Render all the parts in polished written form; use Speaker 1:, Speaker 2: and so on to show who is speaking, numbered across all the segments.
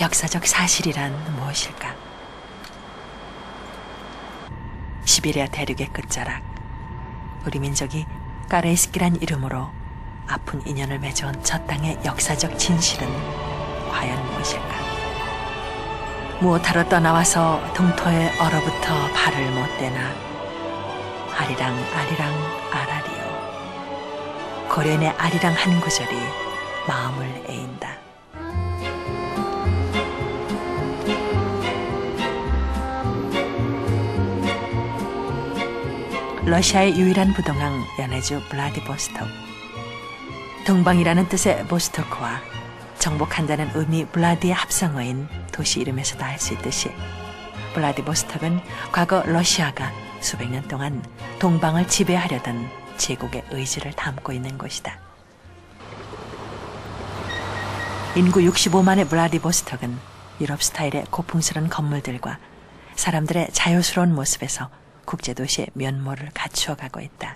Speaker 1: 역사적 사실이란 무엇일까? 시베리아 대륙의 끝자락, 우리 민족이 까레이스키란 이름으로 아픈 인연을 맺어온 저 땅의 역사적 진실은 과연 무엇일까? 무엇하러 떠나와서 동토에 얼어붙어 발을 못 대나 아리랑 아리랑 아라리요. 고려인의 아리랑 한 구절이 마음을 에인다. 러시아의 유일한 부동항 연해주 블라디보스톡. 동방이라는 뜻의 보스토크와 정복한다는 의미 블라디의 합성어인 도시 이름에서도 알 수 있듯이 블라디보스톡은 과거 러시아가 수백 년 동안 동방을 지배하려던 제국의 의지를 담고 있는 곳이다. 인구 65만의 블라디보스톡은 유럽 스타일의 고풍스러운 건물들과 사람들의 자유스러운 모습에서 국제도시의 면모를 갖추어가고 있다.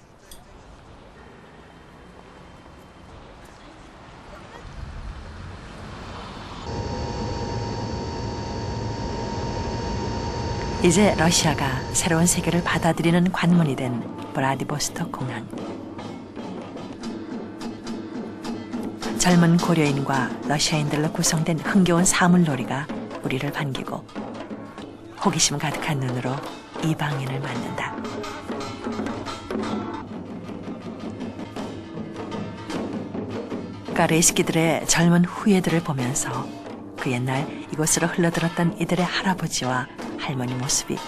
Speaker 1: 이제 러시아가 새로운 세계를 받아들이는 관문이 된 블라디보스톡 공항. 젊은 고려인과 러시아인들로 구성된 흥겨운 사물놀이가 우리를 반기고 호기심 가득한 눈으로 이방인을 맞는다. 까레이스키들의 젊은 후예들을 보면서 그 옛날 이곳으로 흘러들었던 이들의 할아버지와 할머니 모습이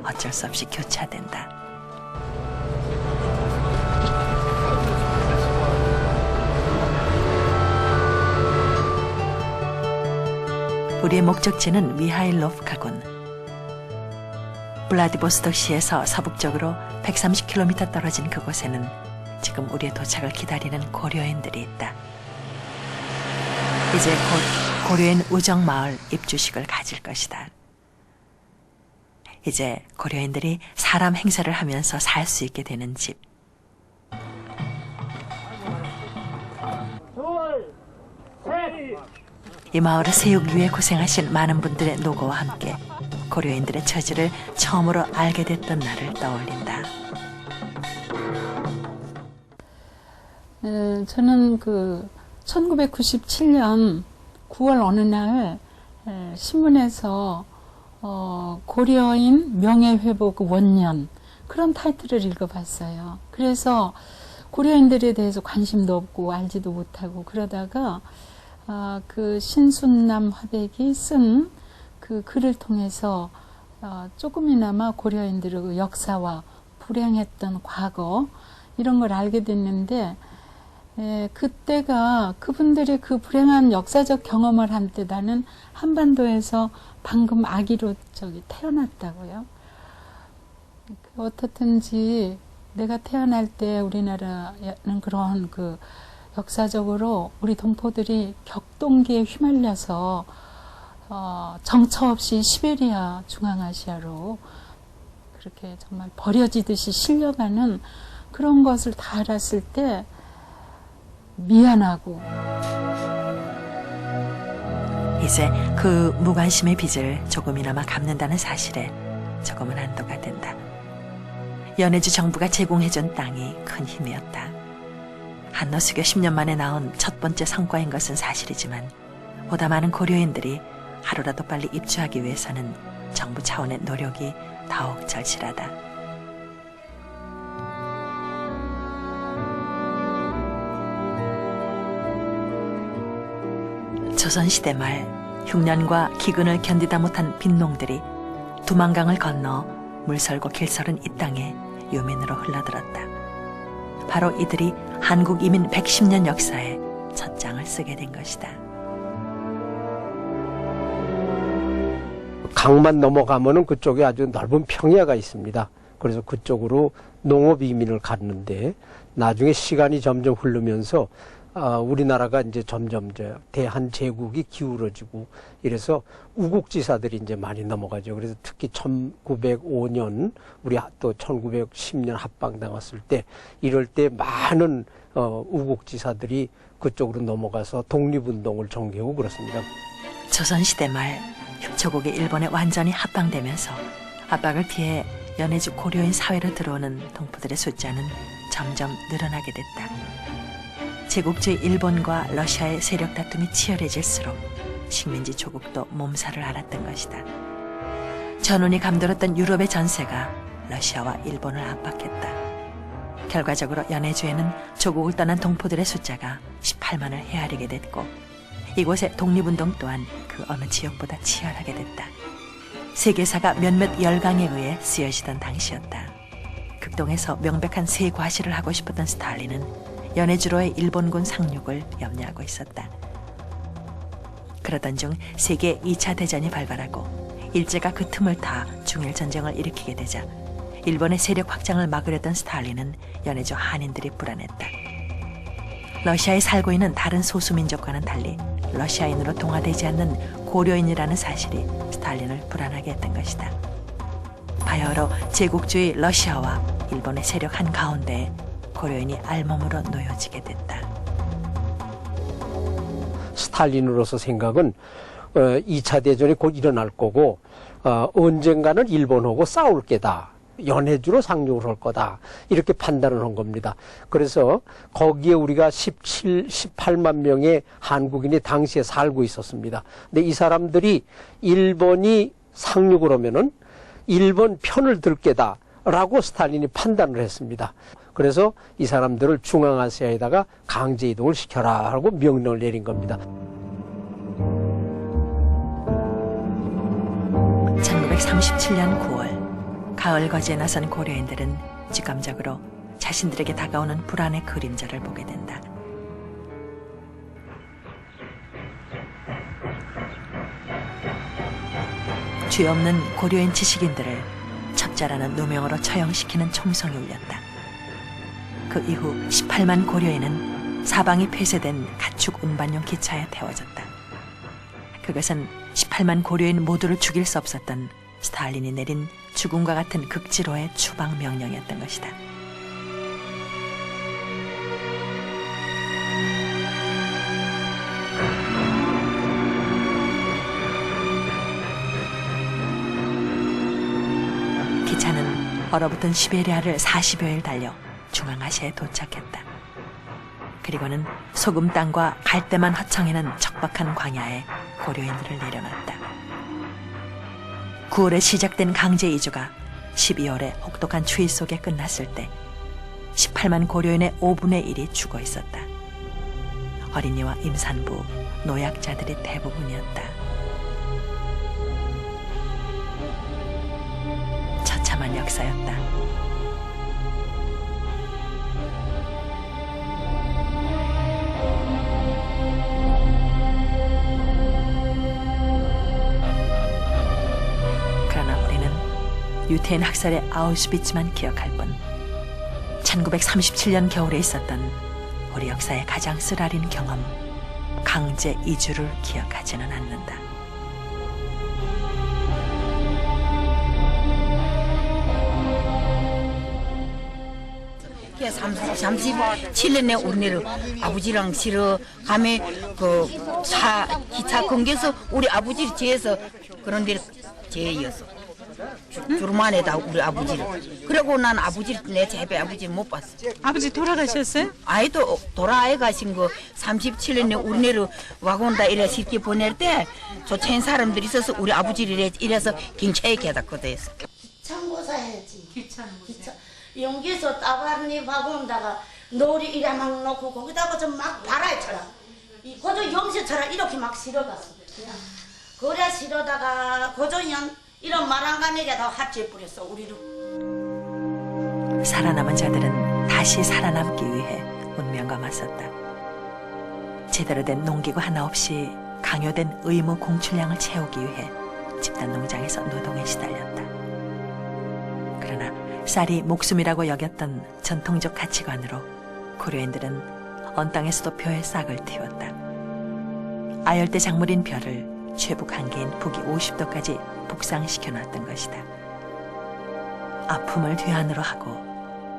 Speaker 1: 어쩔 수 없이 교차된다. 우리의 목적지는 미하일로프카군. 블라디보스톡시에서 서북쪽으로 130km 떨어진 그곳에는 지금 우리의 도착을 기다리는 고려인들이 있다. 이제 곧 고려인 우정마을 입주식을 가질 것이다. 이제 고려인들이 사람 행세를 하면서 살 수 있게 되는 집. 이 마을을 세우기 위해 고생하신 많은 분들의 노고와 함께 고려인들의 처지를 처음으로 알게 됐던 날을 떠올린다.
Speaker 2: 저는 1997년 9월 어느 날 신문에서 고려인 명예회복 원년 그런 타이틀을 읽어봤어요. 그래서 고려인들에 대해서 관심도 없고 알지도 못하고 그러다가 그 신순남 화백이 쓴 그 글을 통해서 조금이나마 고려인들의 그 역사와 불행했던 과거 이런 걸 알게 됐는데 그때가 그분들이 그 불행한 역사적 경험을 한 때 나는 한반도에서 방금 아기로 태어났다고요. 어떻든지 내가 태어날 때 우리나라는 그런 그 역사적으로 우리 동포들이 격동기에 휘말려서 정처 없이 시베리아 중앙아시아로 그렇게 정말 버려지듯이 실려가는 그런 것을 다 알았을 때 미안하고
Speaker 1: 이제 그 무관심의 빚을 조금이나마 갚는다는 사실에 조금은 안도가 된다. 연해주 정부가 제공해준 땅이 큰 힘이었다. 한노수교 10년 만에 나온 첫 번째 성과인 것은 사실이지만 보다 많은 고려인들이 하루라도 빨리 입주하기 위해서는 정부 차원의 노력이 더욱 절실하다. 조선시대 말 흉년과 기근을 견디다 못한 빈농들이 두만강을 건너 물설고 길설은 이 땅에 유민으로 흘러들었다. 바로 이들이 한국 이민 110년 역사에 첫 장을 쓰게 된 것이다.
Speaker 3: 강만 넘어가면은 그쪽에 아주 넓은 평야가 있습니다. 그래서 그쪽으로 농업 이민을 갔는데 나중에 시간이 점점 흐르면서 우리나라가 이제 점점 대한 제국이 기울어지고 이래서 우국지사들이 이제 많이 넘어가죠. 그래서 특히 1905년 우리 또 1910년 합방당했을 때 이럴 때 많은 우국지사들이 그쪽으로 넘어가서 독립운동을 전개하고 그렇습니다.
Speaker 1: 조선시대 말 조국이 일본에 완전히 합방되면서 압박을 피해 연해주 고려인 사회로 들어오는 동포들의 숫자는 점점 늘어나게 됐다. 제국주의 일본과 러시아의 세력 다툼이 치열해질수록 식민지 조국도 몸살을 앓았던 것이다. 전운이 감돌았던 유럽의 전세가 러시아와 일본을 압박했다. 결과적으로 연해주에는 조국을 떠난 동포들의 숫자가 18만을 헤아리게 됐고 이곳의 독립운동 또한 그 어느 지역보다 치열하게 됐다. 세계사가 몇몇 열강에 의해 쓰여지던 당시였다. 극동에서 명백한 새 과시를 하고 싶었던 스탈린은 연해주로의 일본군 상륙을 염려하고 있었다. 그러던 중 세계 2차 대전이 발발하고 일제가 그 틈을 타 중일 전쟁을 일으키게 되자 일본의 세력 확장을 막으려던 스탈린은 연해주 한인들이 불안했다. 러시아에 살고 있는 다른 소수민족과는 달리 러시아인으로 동화되지 않는 고려인이라는 사실이 스탈린을 불안하게 했던 것이다. 바야흐로 제국주의 러시아와 일본의 세력 한가운데에 고려인이 알몸으로 놓여지게 됐다.
Speaker 3: 스탈린으로서 생각은 2차 대전이 곧 일어날 거고 언젠가는 일본하고 싸울 게다. 연해주로 상륙을 할 거다. 이렇게 판단을 한 겁니다. 그래서 거기에 우리가 18만 명의 한국인이 당시에 살고 있었습니다. 근데 이 사람들이 일본이 상륙을 하면은 일본 편을 들 게다라고 스탈린이 판단을 했습니다. 그래서 이 사람들을 중앙아시아에다가 강제 이동을 시켜라 하고 명령을 내린 겁니다.
Speaker 1: 1937년 9월 가을 거지에 나선 고려인들은 직감적으로 자신들에게 다가오는 불안의 그림자를 보게 된다. 죄 없는 고려인 지식인들을 첩자라는 누명으로 처형시키는 총성이 울렸다. 그 이후 18만 고려인은 사방이 폐쇄된 가축 운반용 기차에 태워졌다. 그것은 18만 고려인 모두를 죽일 수 없었던 스탈린이 내린 죽음과 같은 극지로의 추방 명령이었던 것이다. 기차는 얼어붙은 시베리아를 40여일 달려 중앙아시아에 도착했다. 그리고는 소금 땅과 갈대만 허청이는 척박한 광야에 고려인들을 내려놨다. 9월에 시작된 강제 이주가 12월에 혹독한 추위 속에 끝났을 때 18만 고려인의 5분의 1이 죽어 있었다. 어린이와 임산부, 노약자들이 대부분이었다. 처참한 역사였다. 유태인 학살의 아우슈비츠만 기억할 뿐 1937년 겨울에 있었던 우리 역사의 가장 쓰라린 경험, 강제 이주를 기억하지는 않는다.
Speaker 4: 그 37년에 우리네를 아버지랑 실어 가면 기차 근교에서 우리 아버지를 재해서 그런 데를 재였어. 주름안에다 우리 아버지를. 그리고 난 아버지를 내 제배 아버지를 못 봤어.
Speaker 2: 아버지 돌아가셨어요?
Speaker 4: 아이도 돌아에 가신 거 37년에 우리네를 와곤다 이래 쉽게 보낼 때 조차인 사람들이 있어서 우리 아버지를 이래서 경찰에 개다거든.
Speaker 5: 기차고사 해야지. 기차. 용기에서 따발니 와곤다가 놀이 이래 막 놓고 거기다가 좀 막 바라처럼 고조 염세처럼 이렇게 막 실어갔어. 그래 실어다가 고조연 이런 말한가니게 다 핫질 뿌렸어 우리를.
Speaker 1: 살아남은 자들은 다시 살아남기 위해 운명과 맞섰다. 제대로 된 농기구 하나 없이 강요된 의무 공출량을 채우기 위해 집단 농장에서 노동에 시달렸다. 그러나 쌀이 목숨이라고 여겼던 전통적 가치관으로 고려인들은 언 땅에서도 벼의 싹을 틔웠다. 아열대 작물인 벼를 최북 한계인 북위 50도까지 북상시켜 놨던 것이다. 아픔을 뒤안으로 하고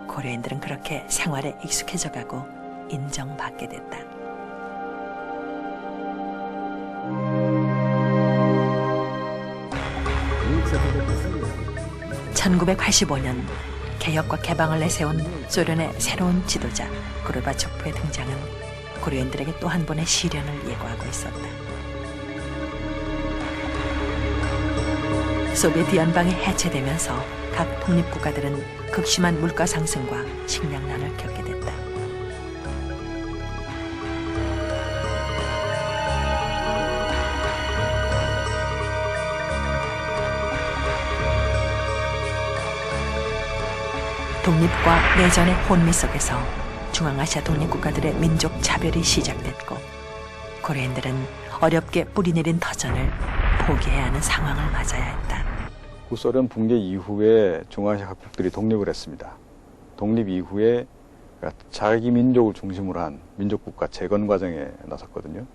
Speaker 1: 고려인들은 그렇게 생활에 익숙해져 가고 인정받게 됐다. 1985년 개혁과 개방을 내세운 소련의 새로운 지도자 고르바초프의 등장은 고려인들에게 또 한 번의 시련을 예고하고 있었다. 소비에트 연방이 해체되면서 각 독립국가들은 극심한 물가 상승과 식량난을 겪게 됐다. 독립과 내전의 혼미 속에서 중앙아시아 독립국가들의 민족 차별이 시작됐고 고려인들은 어렵게 뿌리내린 터전을 포기해야 하는 상황을 맞아야 했다.
Speaker 6: 구소련 붕괴 이후에 중앙아시아 각국들이 독립을 했습니다. 독립 이후에 자기 민족을 중심으로 한 민족국가 재건 과정에 나섰거든요.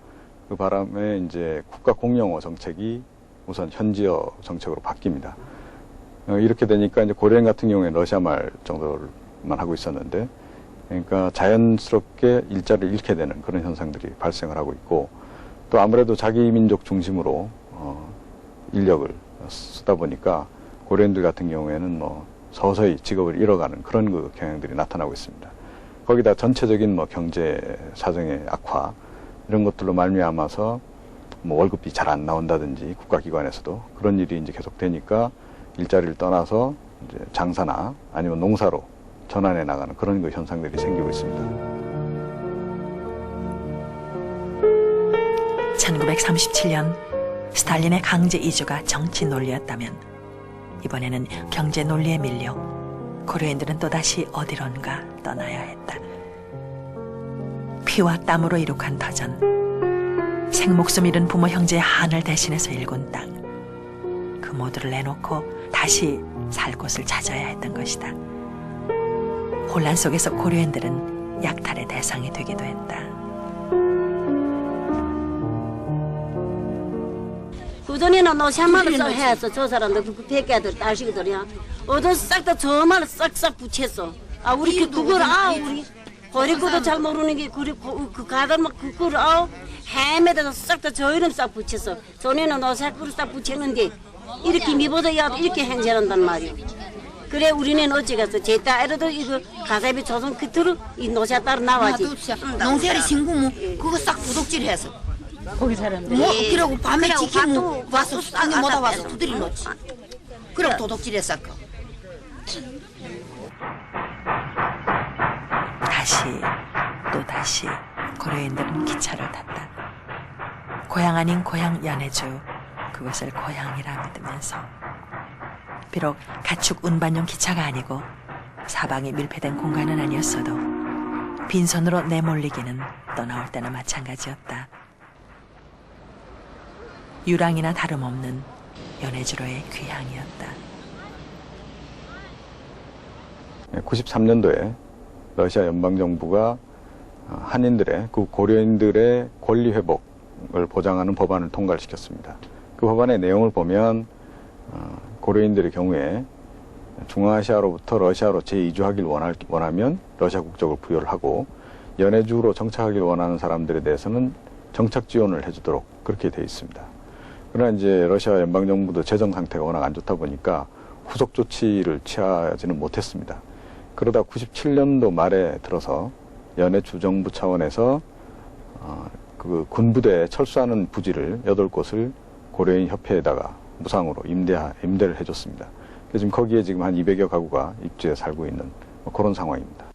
Speaker 6: 그 바람에 이제 국가 공용어 정책이 우선 현지어 정책으로 바뀝니다. 이렇게 되니까 이제 고려인 같은 경우에 러시아 말 정도만 하고 있었는데, 그러니까 자연스럽게 일자를 잃게 되는 그런 현상들이 발생을 하고 있고, 또 아무래도 자기 민족 중심으로 인력을 쓰다 보니까 고려인들 같은 경우에는 뭐 서서히 직업을 잃어가는 그런 그 경향들이 나타나고 있습니다. 거기다 전체적인 뭐 경제 사정의 악화 이런 것들로 말미암아서 뭐 월급이 잘 안 나온다든지 국가기관에서도 그런 일이 이제 계속 되니까 일자리를 떠나서 이제 장사나 아니면 농사로 전환해 나가는 그런 그 현상들이 생기고 있습니다.
Speaker 1: 1937년 스탈린의 강제 이주가 정치 논리였다면 이번에는 경제 논리에 밀려 고려인들은 또다시 어디론가 떠나야 했다. 피와 땀으로 이룩한 터전, 생목숨 잃은 부모 형제의 한을 대신해서 일군 땅, 그 모두를 내놓고 다시 살 곳을 찾아야 했던 것이다. 혼란 속에서 고려인들은 약탈의 대상이 되기도 했다.
Speaker 7: 그전에는 노샤말을 써 해서 저 사람들 그 백개들 딸식이들이야. 어디 싹다 저 말을 싹싹 붙였어. 아 우리 그걸 우리 버리고도 잘 모르는 게 그 가들 막 그걸 헤매다가 싹 다 저 이름 싹 붙였어. 전에는 노샤를 싹 붙였는데 이렇게 미보다야 이렇게 행세한단 말이야. 그래 우리는 어찌겠어. 제 딸에도 이거 가사비 조선 그토록 이 노샤 따로 나와지.
Speaker 4: 농사를 신구면 그거 싹 도둑질해서.
Speaker 2: 거기 사람들.
Speaker 4: 뭐 그러고 밤에 지키면 와서 땅에 못 와서 두드려 놓지. 그럼 도둑질했어.
Speaker 1: 다시 또 다시 고려인들은 기차를 탔다. 고향 아닌 고향 연해주, 그것을 고향이라 믿으면서 비록 가축 운반용 기차가 아니고 사방이 밀폐된 공간은 아니었어도 빈손으로 내몰리기는 떠나올 때나 마찬가지였다. 유랑이나 다름없는 연해주로의 귀향이었다.
Speaker 6: 93년도에 러시아 연방정부가 한인들의 그 고려인들의 권리 회복을 보장하는 법안을 통과를 시켰습니다. 그 법안의 내용을 보면 고려인들의 경우에 중앙아시아로부터 러시아로 재이주하길 원하면 러시아 국적을 부여를 하고 연해주로 정착하길 원하는 사람들에 대해서는 정착 지원을 해주도록 그렇게 되어 있습니다. 그러나 이제 러시아 연방정부도 재정 상태가 워낙 안 좋다 보니까 후속 조치를 취하지는 못했습니다. 그러다 97년도 말에 들어서 연해주 정부 차원에서 그 군부대에 철수하는 부지를 8곳을 고려인 협회에다가 무상으로 임대를 해줬습니다. 그래서 지금 거기에 지금 한 200여 가구가 입주해 살고 있는 그런 상황입니다.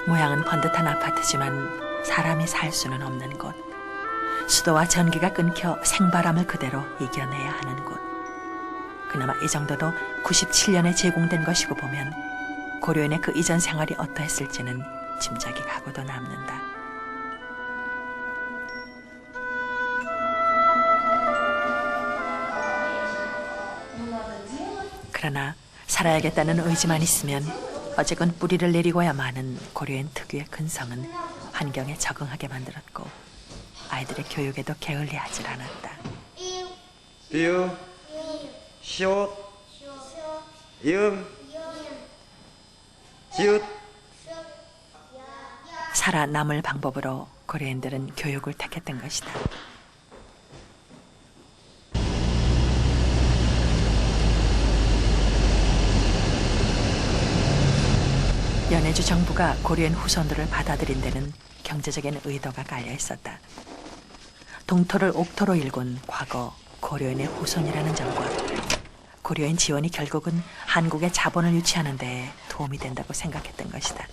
Speaker 1: 모양은 번듯한 아파트지만 사람이 살 수는 없는 곳. 수도와 전기가 끊겨 생바람을 그대로 이겨내야 하는 곳. 그나마 이 정도도 97년에 제공된 것이고 보면 고려인의 그 이전 생활이 어떠했을지는 짐작이 가고도 남는다. 그러나 살아야겠다는 의지만 있으면 어쨌건 뿌리를 내리고야 마는 고려인 특유의 근성은 환경에 적응하게 만들었고 아이들의 교육에도 게을리하질 않았다.
Speaker 8: 비읍, 시옷, 이음, 지읒.
Speaker 1: 살아남을 방법으로 고려인들은 교육을 택했던 것이다. 연해주 정부가 고려인 후손들을 받아들인 데는 경제적인 의도가 깔려 있었다. 동토를 옥토로 일군 과거 고려인의 후손이라는 점과 고려인 지원이 결국은 한국의 자본을 유치하는 데 도움이 된다고 생각했던 것이다.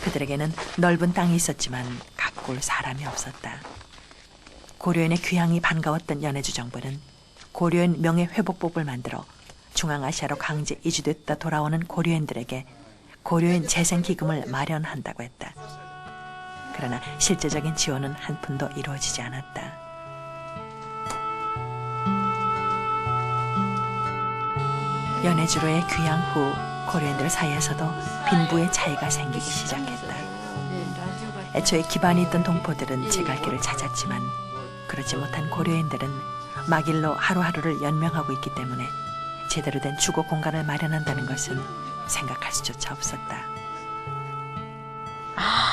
Speaker 1: 그들에게는 넓은 땅이 있었지만 가꿀 사람이 없었다. 고려인의 귀향이 반가웠던 연해주 정부는 고려인 명예회복법을 만들어 중앙아시아로 강제 이주됐다 돌아오는 고려인들에게 고려인 재생기금을 마련한다고 했다. 그러나 실제적인 지원은 한 푼도 이루어지지 않았다. 연해주로의 귀향 후 고려인들 사이에서도 빈부의 차이가 생기기 시작했다. 애초에 기반이 있던 동포들은 제갈 길을 찾았지만 그렇지 못한 고려인들은 막일로 하루하루를 연명하고 있기 때문에 제대로 된 주거 공간을 마련한다는 것은 생각할 수조차 없었다.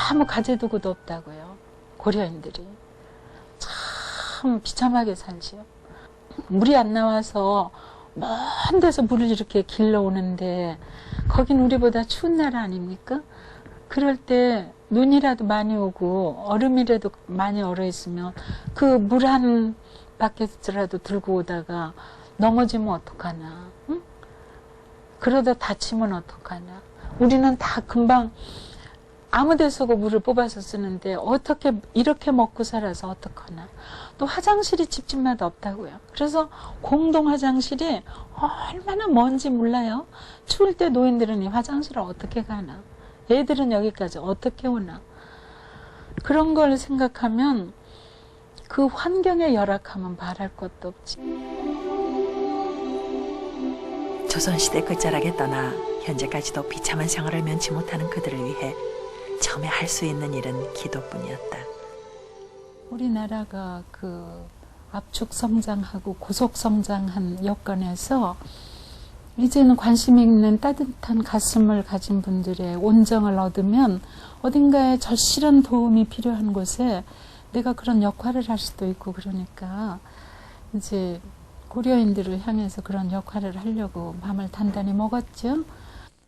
Speaker 2: 아무 가재도구도 없다고요. 고려인들이. 참 비참하게 살지요. 물이 안 나와서 먼 데서 물을 이렇게 길러오는데 거긴 우리보다 추운 나라 아닙니까? 그럴 때 눈이라도 많이 오고 얼음이라도 많이 얼어있으면 그 물 한 바켓이라도 들고 오다가 넘어지면 어떡하나? 응? 그러다 다치면 어떡하나? 우리는 다 금방 아무 데서고 물을 뽑아서 쓰는데 어떻게 이렇게 먹고 살아서 어떡하나? 또 화장실이 집집마다 없다고요. 그래서 공동 화장실이 얼마나 먼지 몰라요. 추울 때 노인들은 이 화장실을 어떻게 가나? 애들은 여기까지 어떻게 오나? 그런 걸 생각하면 그 환경의 열악함은 말할 것도 없지.
Speaker 1: 조선시대 끝자락에 떠나 현재까지도 비참한 생활을 면치 못하는 그들을 위해 처음에 할 수 있는 일은 기도뿐이었다.
Speaker 2: 우리나라가 그 압축 성장하고 고속 성장한 여건에서 이제는 관심 있는 따뜻한 가슴을 가진 분들의 온정을 얻으면 어딘가에 절실한 도움이 필요한 곳에 내가 그런 역할을 할 수도 있고 그러니까 이제 고려인들을 향해서 그런 역할을 하려고 마음을 단단히 먹었죠.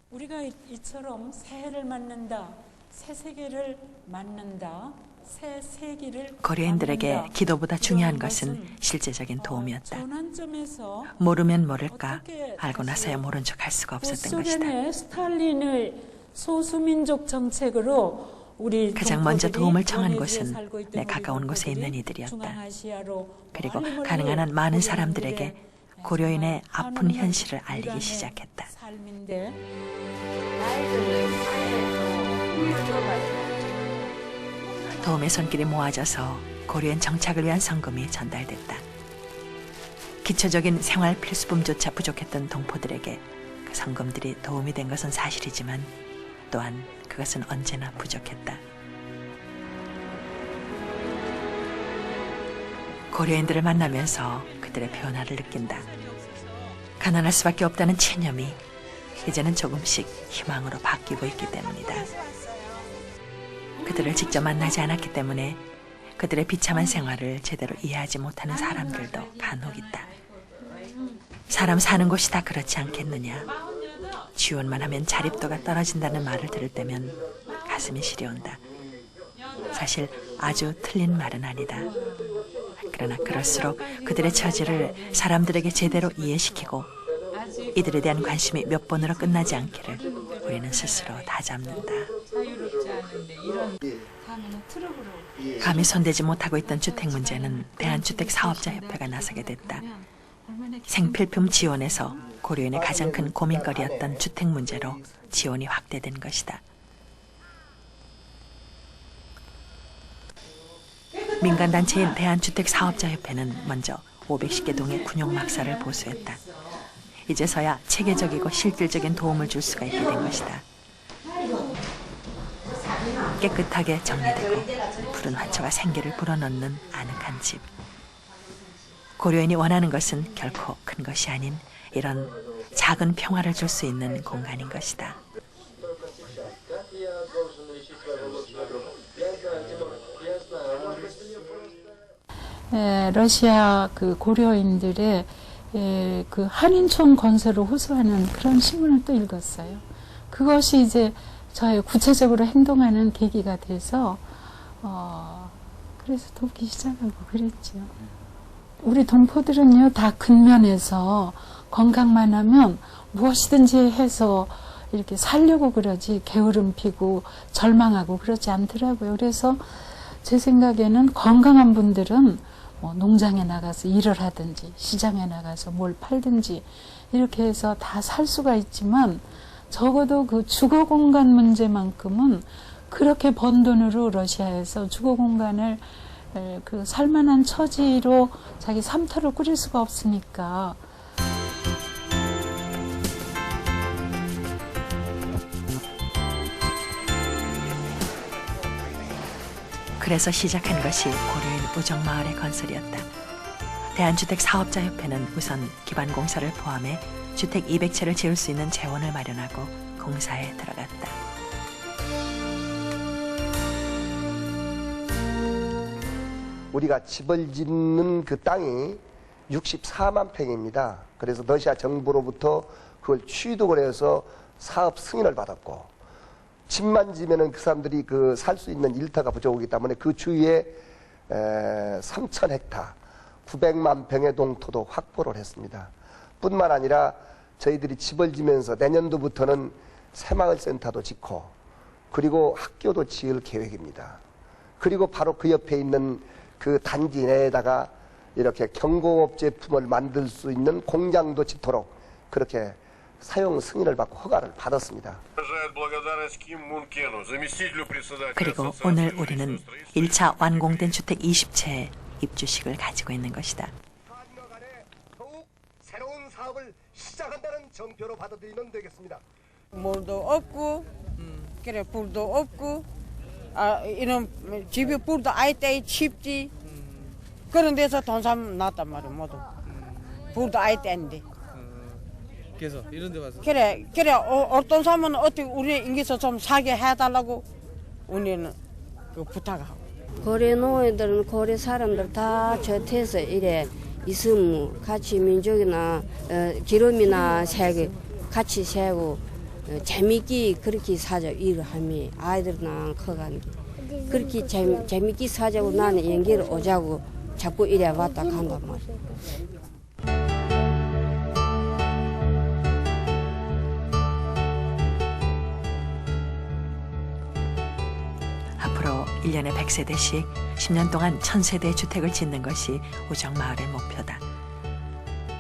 Speaker 2: 우리가 이처럼 새해를 맞는다. 새 세계를 맞는다. 새 세기를
Speaker 1: 고려인들에게
Speaker 2: 맞는다.
Speaker 1: 기도보다 중요한 것은 실제적인 도움이었다.
Speaker 2: 전환점에서
Speaker 1: 모르면 모를까, 알고 나서야 모른 척 할 수가 없었던 것이다.
Speaker 2: 소련의 스탈린의 소수민족 정책으로 우리
Speaker 1: 가장 먼저 도움을 청한
Speaker 2: 연해주에
Speaker 1: 곳은
Speaker 2: 살고 있던
Speaker 1: 내
Speaker 2: 우리
Speaker 1: 가까운 곳에 있는
Speaker 2: 동포들이
Speaker 1: 이들이었다.
Speaker 2: 중앙아시아로
Speaker 1: 그리고
Speaker 2: 멀리
Speaker 1: 가능한 한 많은 사람들에게
Speaker 2: 고려인들의
Speaker 1: 고려인의 아픈
Speaker 2: 한없는
Speaker 1: 현실을 알리기
Speaker 2: 일환의
Speaker 1: 시작했다.
Speaker 2: 삶인데
Speaker 1: 도움의 손길이 모아져서 고려인 정착을 위한 성금이 전달됐다. 기초적인 생활 필수품조차 부족했던 동포들에게 그 성금들이 도움이 된 것은 사실이지만 또한 그것은 언제나 부족했다. 고려인들을 만나면서 그들의 변화를 느낀다. 가난할 수밖에 없다는 체념이 이제는 조금씩 희망으로 바뀌고 있기 때문이다. 그들을 직접 만나지 않았기 때문에 그들의 비참한 생활을 제대로 이해하지 못하는 사람들도 간혹 있다. 사람 사는 곳이 다 그렇지 않겠느냐. 지원만 하면 자립도가 떨어진다는 말을 들을 때면 가슴이 시려온다. 사실 아주 틀린 말은 아니다. 그러나 그럴수록 그들의 처지를 사람들에게 제대로 이해시키고 이들에 대한 관심이 몇 번으로 끝나지 않기를 우리는 스스로 다잡는다. 감히 손대지 못하고 있던 주택 문제는 대한주택사업자협회가 나서게 됐다. 생필품 지원에서 고려인의 가장 큰 고민거리였던 주택 문제로 지원이 확대된 것이다. 민간단체인 대한주택사업자협회는 먼저 510개 동의 군용막사를 보수했다. 이제서야 체계적이고 실질적인 도움을 줄 수가 있게 된 것이다. 깨끗하게 정리되고 푸른 화초가 생기를 불어넣는 아늑한 집. 고려인이 원하는 것은 결코 큰 것이 아닌 이런 작은 평화를 줄 수 있는 공간인 것이다.
Speaker 2: 러시아 그 고려인들의 그 한인촌 건설을 호소하는 그런 신문을 또 읽었어요. 그것이 이제 저의 구체적으로 행동하는 계기가 돼서 그래서 돕기 시작하고 그랬죠. 우리 동포들은요 다 근면에서 건강만 하면 무엇이든지 해서 이렇게 살려고 그러지 게으름 피고 절망하고 그러지 않더라고요. 그래서 제 생각에는 건강한 분들은 뭐 농장에 나가서 일을 하든지 시장에 나가서 뭘 팔든지 이렇게 해서 다 살 수가 있지만 적어도 그 주거 공간 문제만큼은 그렇게 번 돈으로 러시아에서 주거 공간을 그 살만한 처지로 자기 삶터를 꾸릴 수가 없으니까.
Speaker 1: 그래서 시작한 것이 고려인 우정마을의 건설이었다. 대한주택사업자협회는 우선 기반공사를 포함해 주택 200채를 지을 수 있는 재원을 마련하고 공사에 들어갔다.
Speaker 9: 우리가 집을 짓는 그 땅이 64만 평입니다. 그래서 러시아 정부로부터 그걸 취득을 해서 사업 승인을 받았고, 집만 지면은 그 사람들이 그 살 수 있는 일터가 부족하기 때문에 그 주위에 3,000헥타 900만 평의 농토도 확보를 했습니다. 뿐만 아니라 저희들이 집을 지면서 내년도부터는 새마을센터도 짓고 그리고 학교도 지을 계획입니다. 그리고 바로 그 옆에 있는 그 단지 내에다가 이렇게 경공업 제품을 만들 수 있는 공장도 짓도록 그렇게 사용 승인을 받고 허가를 받았습니다.
Speaker 1: 그리고 오늘 우리는 1차 완공된 주택 20채의 입주식을 가지고 있는 것이다.
Speaker 9: 더욱 새로운 사업을 시작한다는 정표로 받아들이면 되겠습니다.
Speaker 10: 물도 없고, 그래 불도 없고, 이런 집에 불도 아예 때 칩지. 그런 데서 돈 사면 났단 말이야 모두. 불도 아예 때인데.
Speaker 11: 그래서 이런 데 와서
Speaker 10: 그래 어떤 사람은 어떻게 우리 인기서 좀 사게 해달라고 우리는 그 부탁하고.
Speaker 7: 고래 노예들은 고래 사람들 다 저태서 이래 있으면 같이 민족이나 기름이나 새고 같이 새고 재밌게 그렇게 사자 일을 하면 아이들이나 커가는 그렇게 재밌게 사자고 나는 연기를 오자고 자꾸 이래 왔다 간단 말이야.
Speaker 1: 앞으로 1년에 100세대씩 10년 동안 1000세대의 주택을 짓는 것이 우정마을의 목표다.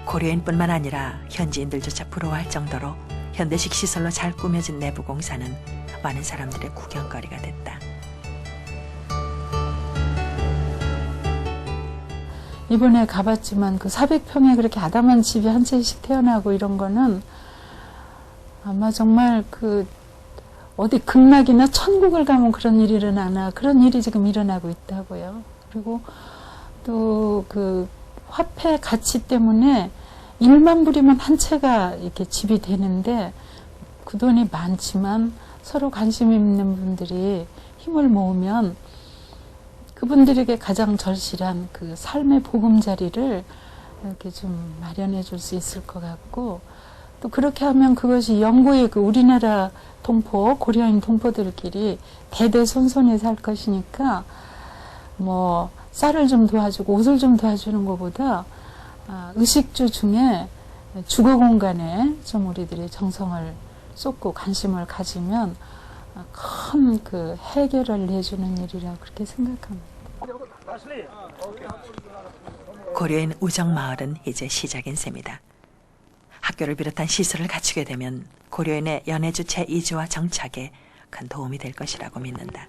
Speaker 1: 고려인뿐만 아니라 현지인들조차 부러워할 정도로 현대식 시설로 잘 꾸며진 내부 공사는 많은 사람들의 구경거리가 됐다.
Speaker 2: 이번에 가봤지만 그 400평에 그렇게 아담한 집이 한 채씩 태어나고 이런 거는 아마 정말 그 어디 극락이나 천국을 가면 그런 일이 일어나나 그런 일이 지금 일어나고 있다고요. 그리고 또 그 화폐 가치 때문에 1만 불이면 한 채가 이렇게 집이 되는데 그 돈이 많지만 서로 관심 있는 분들이 힘을 모으면 그분들에게 가장 절실한 그 삶의 보금자리를 이렇게 좀 마련해 줄 수 있을 것 같고, 또 그렇게 하면 그것이 영구의 그 우리나라 동포, 고려인 동포들끼리 대대손손이 살 것이니까 뭐 쌀을 좀 도와주고 옷을 좀 도와주는 것보다 의식주 중에 주거 공간에 좀 우리들이 정성을 쏟고 관심을 가지면 큰 그 해결을 내주는 일이라고 그렇게 생각합니다.
Speaker 1: 고려인 우정마을은 이제 시작인 셈이다. 학교를 비롯한 시설을 갖추게 되면 고려인의 연해주 제2지와 정착에 큰 도움이 될 것이라고 믿는다.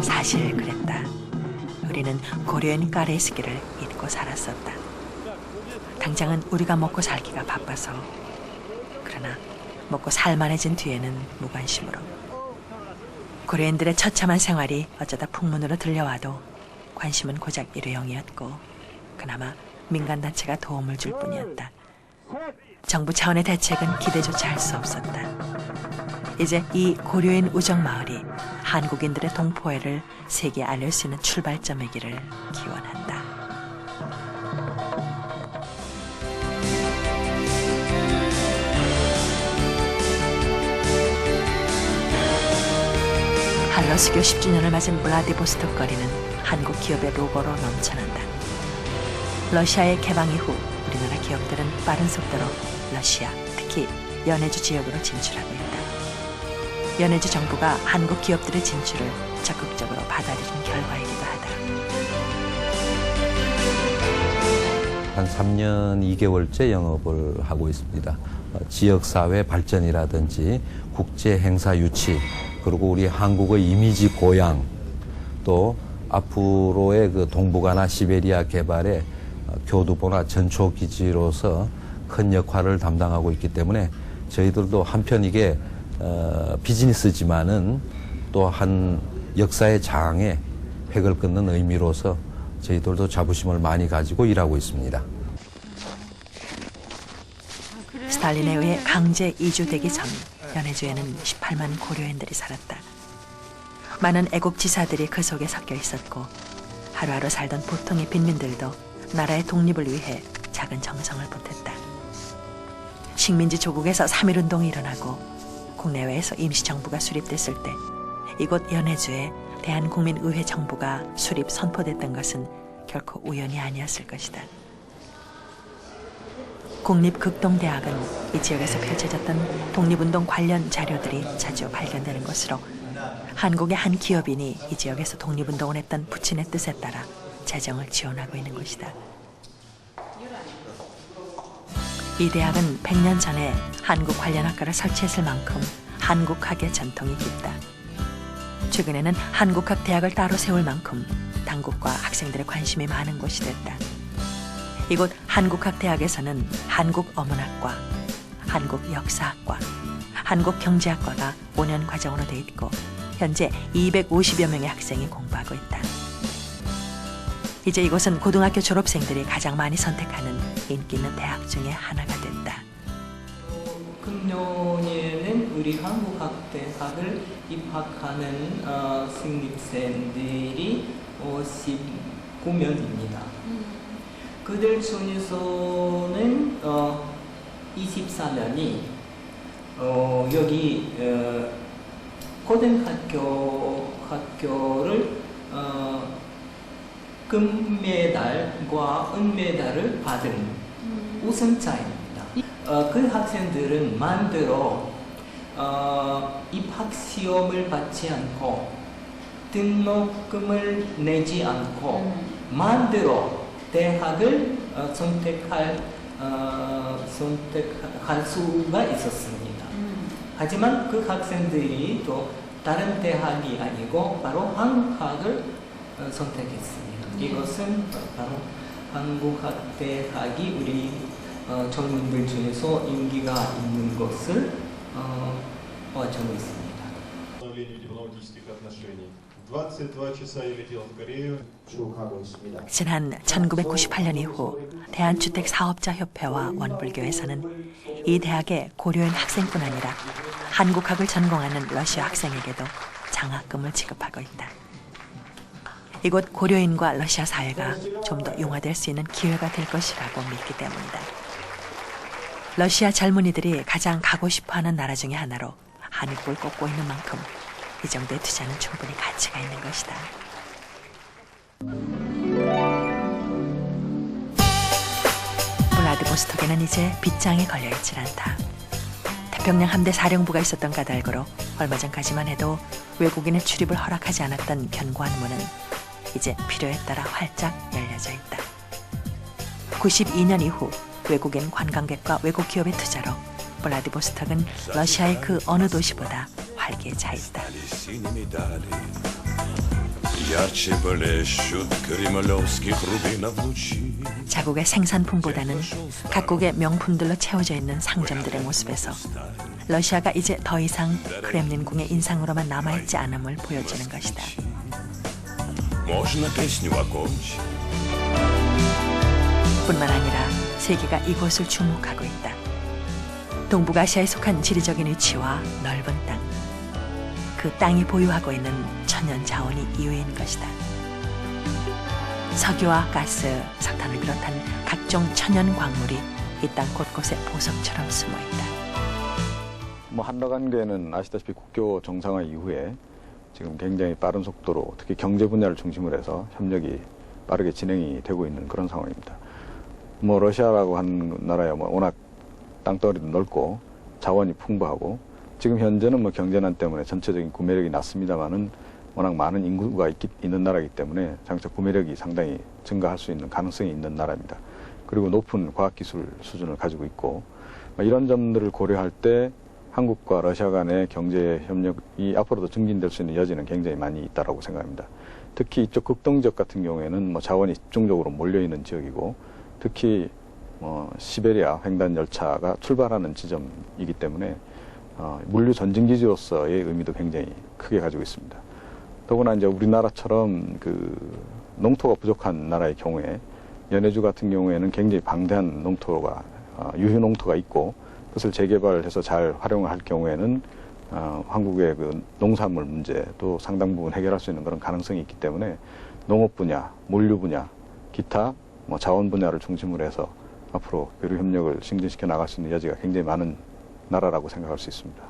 Speaker 1: 사실 그랬다. 우리는 고려인 까레스기를 잊고 살았었다. 당장은 우리가 먹고 살기가 바빠서. 그러나 먹고 살만해진 뒤에는 무관심으로. 고려인들의 처참한 생활이 어쩌다 풍문으로 들려와도 관심은 고작 일회용이었고 그나마 민간단체가 도움을 줄 뿐이었다. 정부 차원의 대책은 기대조차 할 수 없었다. 이제 이 고려인 우정마을이 한국인들의 동포애를 세계에 알릴 수 있는 출발점이기를 기원한다. 천하수교 10주년을 맞은 블라디보스토크 거리는 한국 기업의 로고로 넘쳐난다. 러시아의 개방 이후 우리나라 기업들은 빠른 속도로 러시아, 특히 연해주 지역으로 진출하고 있다. 연해주 정부가 한국 기업들의 진출을 적극적으로 받아들인 결과이기도 하다.
Speaker 12: 한 3년 2개월째 영업을 하고 있습니다. 지역사회 발전이라든지 국제행사 유치, 그리고 우리 한국의 이미지 고양, 또 앞으로의 그 동북아나 시베리아 개발에 교두보나 전초기지로서 큰 역할을 담당하고 있기 때문에 저희들도 한편 이게 비즈니스지만은 또 한 역사의 장에 획을 끊는 의미로서 저희들도 자부심을 많이 가지고 일하고 있습니다.
Speaker 1: 스탈린에 의해 강제 이주되기 전 연해주에는 18만 고려인들이 살았다. 많은 애국지사들이 그 속에 섞여 있었고 하루하루 살던 보통의 빈민들도 나라의 독립을 위해 작은 정성을 보탰다. 식민지 조국에서 3.1운동이 일어나고 국내외에서 임시정부가 수립됐을 때 이곳 연해주에 대한국민의회 정부가 수립 선포됐던 것은 결코 우연이 아니었을 것이다. 국립극동대학은 이 지역에서 펼쳐졌던 독립운동 관련 자료들이 자주 발견되는 것으로 한국의 한 기업인이 이 지역에서 독립운동을 했던 부친의 뜻에 따라 재정을 지원하고 있는 것이다. 이 대학은 100년 전에 한국 관련 학과를 설치했을 만큼 한국학의 전통이 깊다. 최근에는 한국학 대학을 따로 세울 만큼 당국과 학생들의 관심이 많은 곳이 됐다. 이곳 한국학대학에서는 한국어문학과, 한국역사학과, 한국경제학과가 5년 과정으로 돼 있고 현재 250여 명의 학생이 공부하고 있다. 이제 이곳은 고등학교 졸업생들이 가장 많이 선택하는 인기 있는 대학 중에 하나가 됐다.
Speaker 13: 금년에는 우리 한국학대학을 입학하는 신입생들이 19명입니다. 그들 중에서는 24명이 여기 고등학교를 금메달과 은메달을 받은 우승자입니다. 그 학생들은 만들어 입학시험을 받지 않고 등록금을 내지 않고 만들어 대학을 선택할 수가 있었습니다. 하지만 그 학생들이 또 다른 대학이 아니고 바로 한국학을 선택했습니다. 이것은 바로 한국학대학이 우리 젊은들 중에서 인기가 있는 것을 저는 있습니다.
Speaker 1: 지난 1998년 이후 대한주택사업자협회와 원불교에서는 이 대학의 고려인 학생뿐 아니라 한국학을 전공하는 러시아 학생에게도 장학금을 지급하고 있다. 이곳 고려인과 러시아 사회가 좀 더 융화될 수 있는 기회가 될 것이라고 믿기 때문이다. 러시아 젊은이들이 가장 가고 싶어하는 나라 중에 하나로 한국을 꼽고 있는 만큼 이 정도의 투자는 충분히 가치가 있는 것이다. 블라디보스토크는 이제 빗장에 걸려있질 않다. 태평양 함대 사령부가 있었던 까닭으로 얼마 전까지만 해도 외국인의 출입을 허락하지 않았던 견고한 문은 이제 필요에 따라 활짝 열려져 있다. 92년 이후 외국인 관광객과 외국 기업의 투자로 블라디보스토크는 러시아의 그 어느 도시보다 활기에 차 있다. 자국의 생산품보다는 각국의 명품들로 채워져 있는 상점들의 모습에서 러시아가 이제 더 이상 크렘린궁의 인상으로만 남아있지 않음을 보여주는 것이다. 뿐만 아니라 세계가 이곳을 주목하고 있다. 동북아시아에 속한 지리적인 위치와 넓은 땅, 그 땅이 보유하고 있는 천연 자원이 이유인 것이다. 석유와 가스, 석탄을 비롯한 각종 천연 광물이 이 땅 곳곳에 보석처럼 숨어 있다.
Speaker 6: 한라관계는 아시다시피 국교 정상화 이후에 지금 굉장히 빠른 속도로 특히 경제 분야를 중심으로 해서 협력이 빠르게 진행이 되고 있는 그런 상황입니다. 뭐 러시아라고 하는 나라야 뭐 워낙 땅덩어리도 넓고 자원이 풍부하고 지금 현재는 뭐 경제난 때문에 전체적인 구매력이 낮습니다만은 워낙 많은 인구가 있는 나라이기 때문에 장차 구매력이 상당히 증가할 수 있는 가능성이 있는 나라입니다. 그리고 높은 과학기술 수준을 가지고 있고 이런 점들을 고려할 때 한국과 러시아 간의 경제 협력이 앞으로도 증진될 수 있는 여지는 굉장히 많이 있다고 생각합니다. 특히 이쪽 극동 지역 같은 경우에는 뭐 자원이 집중적으로 몰려있는 지역이고 특히 시베리아 횡단 열차가 출발하는 지점이기 때문에 물류 전진기지로서의 의미도 굉장히 크게 가지고 있습니다. 더구나 이제 우리나라처럼 그 농토가 부족한 나라의 경우에 연해주 같은 경우에는 굉장히 방대한 농토가 유휴 농토가 있고 그것을 재개발해서 잘 활용할 경우에는 한국의 그 농산물 문제도 상당 부분 해결할 수 있는 그런 가능성이 있기 때문에 농업 분야, 물류 분야, 기타 뭐 자원 분야를 중심으로 해서 앞으로 교류 협력을 증진시켜 나갈 수 있는 여지가 굉장히 많은 나라라고 생각할 수 있습니다.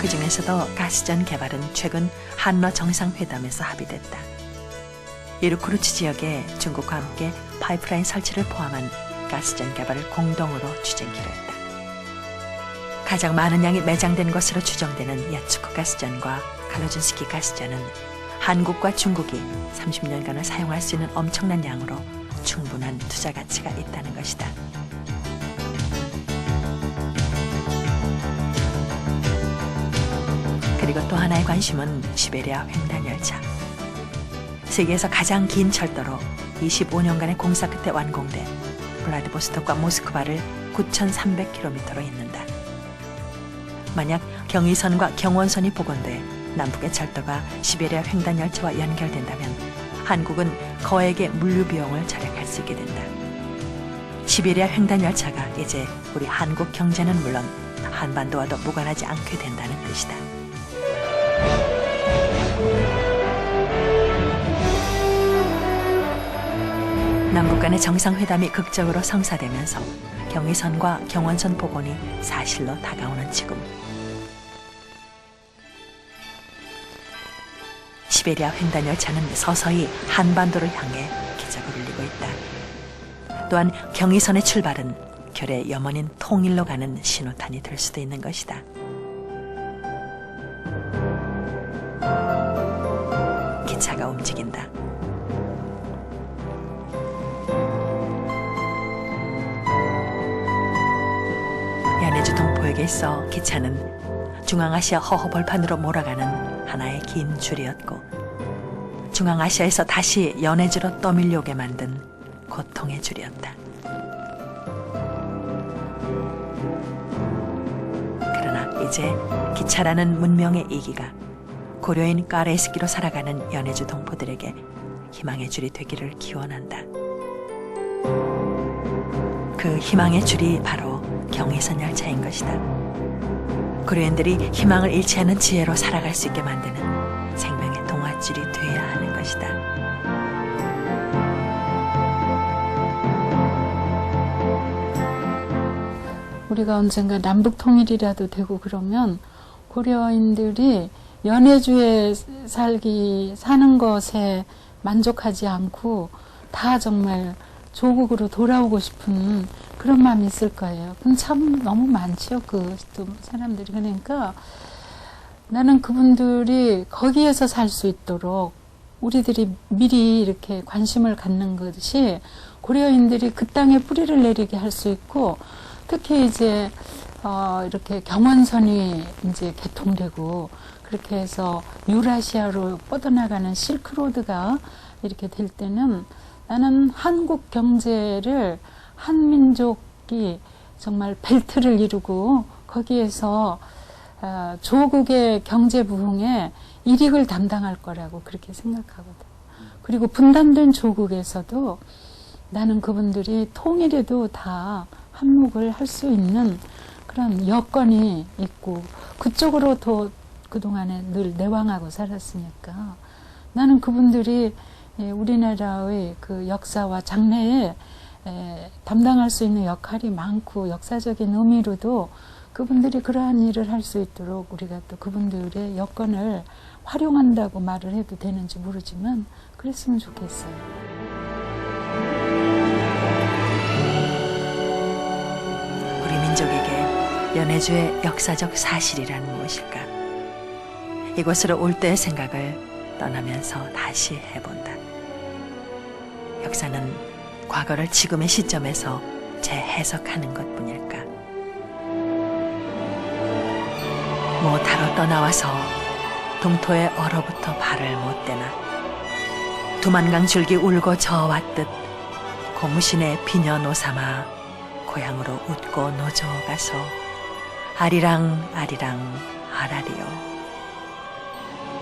Speaker 1: 그 중에서도 가스전 개발은 최근 한러 정상회담에서 합의됐다. 이르쿠르츠 지역에 중국과 함께 파이프라인 설치를 포함한 가스전 개발을 공동으로 추진키로 했다. 가장 많은 양이 매장된 것으로 추정되는 야츠코 가스전과 칼로준스키 가스전은 한국과 중국이 30년간을 사용할 수 있는 엄청난 양으로 충분한 투자 가치가 있다는 것이다. 그리고 또 하나의 관심은 시베리아 횡단열차. 세계에서 가장 긴 철도로 25년간의 공사 끝에 완공돼 블라디보스톡과 모스크바를 9,300km로 잇는다. 만약 경의선과 경원선이 복원돼 남북의 철도가 시베리아 횡단열차와 연결된다면 한국은 거액의 물류 비용을 절약할 수 있게 된다. 시베리아 횡단열차가 이제 우리 한국 경제는 물론 한반도와도 무관하지 않게 된다는 뜻이다. 남북 간의 정상회담이 극적으로 성사되면서 경의선과 경원선 복원이 사실로 다가오는 지금 시베리아 횡단열차는 서서히 한반도를 향해 기적을 울리고 있다. 또한 경의선의 출발은 결의 염원인 통일로 가는 신호탄이 될 수도 있는 것이다. 기차가 움직인다. 연해주 동포에게 있어 기차는 중앙아시아 허허벌판으로 몰아가는 하나의 긴 줄이었고 중앙아시아에서 다시 연해주로 떠밀려오게 만든 고통의 줄이었다. 그러나 이제 기차라는 문명의 이기가 고려인 까레스키로 살아가는 연해주 동포들에게 희망의 줄이 되기를 기원한다. 그 희망의 줄이 바로 경의선 열차인 것이다. 고려인들이 희망을 잃지 않는 지혜로 살아갈 수 있게 만드는 생명의 동아줄이 되어야 하는 것이다.
Speaker 2: 우리가 언젠가 남북 통일이라도 되고 그러면 고려인들이 연해주에 사는 것에 만족하지 않고 다 정말 조국으로 돌아오고 싶은 그런 마음이 있을 거예요. 그럼 참 너무 많죠, 그 사람들이. 그러니까 나는 그분들이 거기에서 살 수 있도록 우리들이 미리 이렇게 관심을 갖는 것이 고려인들이 그 땅에 뿌리를 내리게 할 수 있고, 특히 이제 이렇게 경원선이 이제 개통되고 그렇게 해서 유라시아로 뻗어나가는 실크로드가 이렇게 될 때는 나는 한국 경제를 한민족이 정말 벨트를 이루고 거기에서 조국의 경제 부흥에 일익을 담당할 거라고 그렇게 생각하거든. 그리고 분단된 조국에서도 나는 그분들이 통일에도 다 한몫을 할 수 있는 그런 여건이 있고 그쪽으로 더 그동안에 늘 내왕하고 살았으니까 나는 그분들이 우리나라의 그 역사와 장래에 담당할 수 있는 역할이 많고 역사적인 의미로도 그분들이 그러한 일을 할 수 있도록 우리가 또 그분들의 여건을 활용한다고 말을 해도 되는지 모르지만 그랬으면 좋겠어요.
Speaker 1: 우리 민족에게 연해주의 역사적 사실이란 무엇일까? 이곳으로 올 때의 생각을 떠나면서 다시 해본다. 역사는 과거를 지금의 시점에서 재해석하는 것뿐일까? 못하러 떠나와서 동토에 얼어붙어 발을 못 대나 두만강 줄기 울고 저어왔듯 고무신의 비녀 노삼아 고향으로 웃고 노져가서 아리랑 아리랑 아라리요.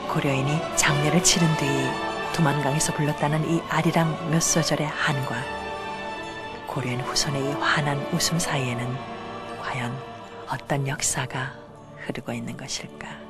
Speaker 1: 고려인이 장례를 치른 뒤 두만강에서 불렀다는 이 아리랑 몇 소절의 한과 고려인 후손의 이 환한 웃음 사이에는 과연 어떤 역사가 흐르고 있는 것일까?